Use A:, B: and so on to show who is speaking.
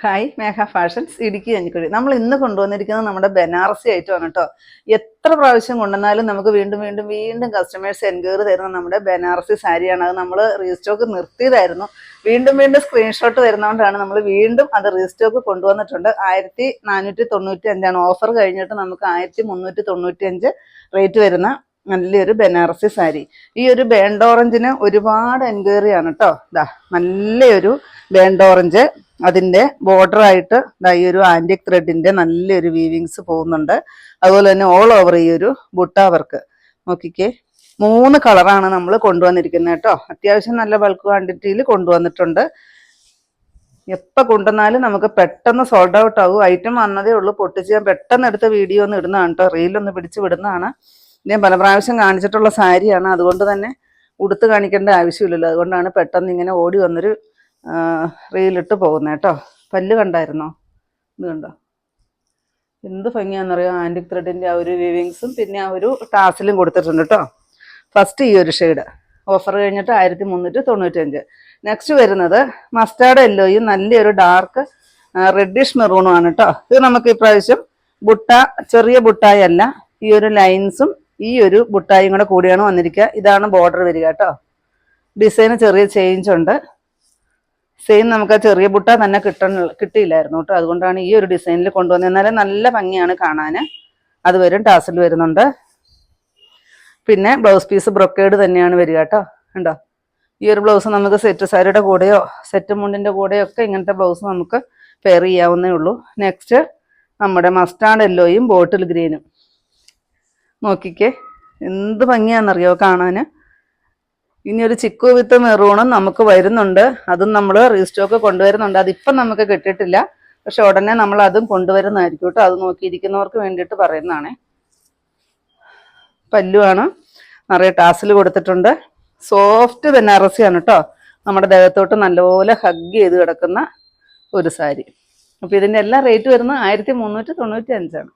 A: Hi മേഘ fashions Idukki Kanjikuzhi. നമ്മൾ ഇന്ന് കൊണ്ടുവന്നിരിക്കുന്നത് നമ്മുടെ ബനാറസി ഐറ്റമാണ് കേട്ടോ. എത്ര പ്രാവശ്യം കൊണ്ടുവന്നാലും നമുക്ക് വീണ്ടും വീണ്ടും വീണ്ടും കസ്റ്റമേഴ്സ് എൻക്വയറി തരുന്ന നമ്മുടെ ബനാറസി സാരിയാണ്. അത് നമ്മൾ റീസ്റ്റോക്ക് നിർത്തിയതായിരുന്നു. വീണ്ടും വീണ്ടും സ്ക്രീൻഷോട്ട് വരുന്നതുകൊണ്ടാണ് നമ്മൾ വീണ്ടും അത് റീസ്റ്റോക്ക് കൊണ്ടുവന്നിട്ടുണ്ട്. 1495 ഓഫർ കഴിഞ്ഞിട്ട് നമുക്ക് 1395 റേറ്റ് വരുന്ന നല്ലൊരു ബനാറസി സാരി. ഈ ഒരു ബേൺഡ് ഓറഞ്ചിന് ഒരുപാട് എൻക്വയറി ആണ് കേട്ടോ. നല്ലൊരു ബേൺഡ് ഓറഞ്ച്, അതിൻ്റെ ബോർഡറായിട്ട് ഈ ഒരു ആൻറ്റിക് ത്രെഡിൻ്റെ നല്ലൊരു വീവിങ്സ് പോകുന്നുണ്ട്. അതുപോലെ തന്നെ ഓൾ ഓവർ ഈ ഒരു ബുട്ട വർക്ക് നോക്കിക്കേ. 3 കളറാണ് നമ്മൾ കൊണ്ടുവന്നിരിക്കുന്നത് കേട്ടോ. അത്യാവശ്യം നല്ല ബൾക്ക് ക്വാണ്ടിറ്റിയിൽ കൊണ്ടുവന്നിട്ടുണ്ട്. എപ്പോൾ കൊണ്ടുവന്നാലും നമുക്ക് പെട്ടെന്ന് സോൾഡ് ഔട്ട് ആകും. ഐറ്റം വന്നതേ ഉള്ളൂ, പൊട്ടിച്ച് ഞാൻ പെട്ടെന്ന് എടുത്ത വീഡിയോ ഒന്ന് ഇടുന്നതാണ് കേട്ടോ. റീലൊന്ന് പിടിച്ച് വിടുന്നതാണ്. ഞാൻ പല പ്രാവശ്യം കാണിച്ചിട്ടുള്ള സാരിയാണ്, അതുകൊണ്ട് തന്നെ ഉടുത്ത് കാണിക്കേണ്ട ആവശ്യമില്ലല്ലോ. അതുകൊണ്ടാണ് പെട്ടെന്ന് ഇങ്ങനെ ഓടി വന്നൊരു റീലിട്ട് പോകുന്നത് കേട്ടോ. പല്ല് കണ്ടായിരുന്നോ? ഇത് കണ്ടോ എന്ത് ഭംഗിയാണെന്നറിയോ. ആൻറ്റിക് ത്രെഡിൻ്റെ ആ ഒരു വീവിങ്സും പിന്നെ ആ ഒരു ടാസിലും കൊടുത്തിട്ടുണ്ട് കേട്ടോ. ഫസ്റ്റ് ഈ ഒരു ഷെയ്ഡ് ഓഫർ കഴിഞ്ഞിട്ട് 1395. നെക്സ്റ്റ് വരുന്നത് മസ്റ്റാർഡ് യെല്ലോയും നല്ലൊരു ഡാർക്ക് റെഡിഷ് മെറൂണുമാണ് കേട്ടോ. ഇത് നമുക്ക് ഇപ്രാവശ്യം ബുട്ട, ചെറിയ ബുട്ടായി അല്ല, ഈ ഒരു ലൈൻസും ഈ ഒരു ബുട്ടായും കൂടെ കൂടിയാണ് വന്നിരിക്കുക. ഇതാണ് ബോർഡർ വരിക കേട്ടോ. ഡിസൈന് ചെറിയ ചേഞ്ച് ഉണ്ട്. സെയിം നമുക്ക് ആ ചെറിയ ബുട്ട തന്നെ കിട്ടിയില്ലായിരുന്നു കേട്ടോ. അതുകൊണ്ടാണ് ഈ ഒരു ഡിസൈനിൽ കൊണ്ടുവന്നത്. എന്നാലും നല്ല ഭംഗിയാണ് കാണാൻ. അത് വരും, ടാസിൽ വരുന്നുണ്ട്. പിന്നെ ബ്ലൗസ് പീസ് ബ്രൊക്കേഡ് തന്നെയാണ് വരിക കേട്ടോ. ഉണ്ടോ? ഈ ഒരു ബ്ലൗസ് നമുക്ക് സെറ്റ് സാരിയുടെ കൂടെയോ സെറ്റ് മുണ്ടിൻ്റെ കൂടെയോ ഒക്കെ ഇങ്ങനത്തെ ബ്ലൗസ് നമുക്ക് പെയർ ചെയ്യാവുന്നേ ഉള്ളൂ. നെക്സ്റ്റ് നമ്മുടെ മസ്റ്റാർഡ് യെല്ലോയും ബോട്ടിൽ ഗ്രീനും നോക്കിക്കേ, എന്ത് ഭംഗിയാണെന്നറിയോ കാണാൻ. ഇനി ഒരു ചിക്കു വിത്ത് മെറൂണും നമുക്ക് വരുന്നുണ്ട്. അതും നമ്മൾ റീസ്റ്റോക്ക് കൊണ്ടുവരുന്നുണ്ട്. അതിപ്പം നമുക്ക് കിട്ടിയിട്ടില്ല, പക്ഷെ ഉടനെ നമ്മൾ അതും കൊണ്ടുവരുന്നതായിരിക്കും കേട്ടോ. അത് നോക്കിയിരിക്കുന്നവർക്ക് വേണ്ടിയിട്ട് പറയുന്നതാണേ. പല്ലുവാണ്, നിറയെ ടാസിൽ കൊടുത്തിട്ടുണ്ട്. സോഫ്റ്റ് ബനാറസിയാണ് കേട്ടോ. നമ്മുടെ ദേഹത്തോട്ട് നല്ലപോലെ ഹഗ് ചെയ്ത് കിടക്കുന്ന ഒരു സാരി. അപ്പോൾ ഇതിൻ്റെ എല്ലാ റേറ്റ് വരുന്നത് 1395.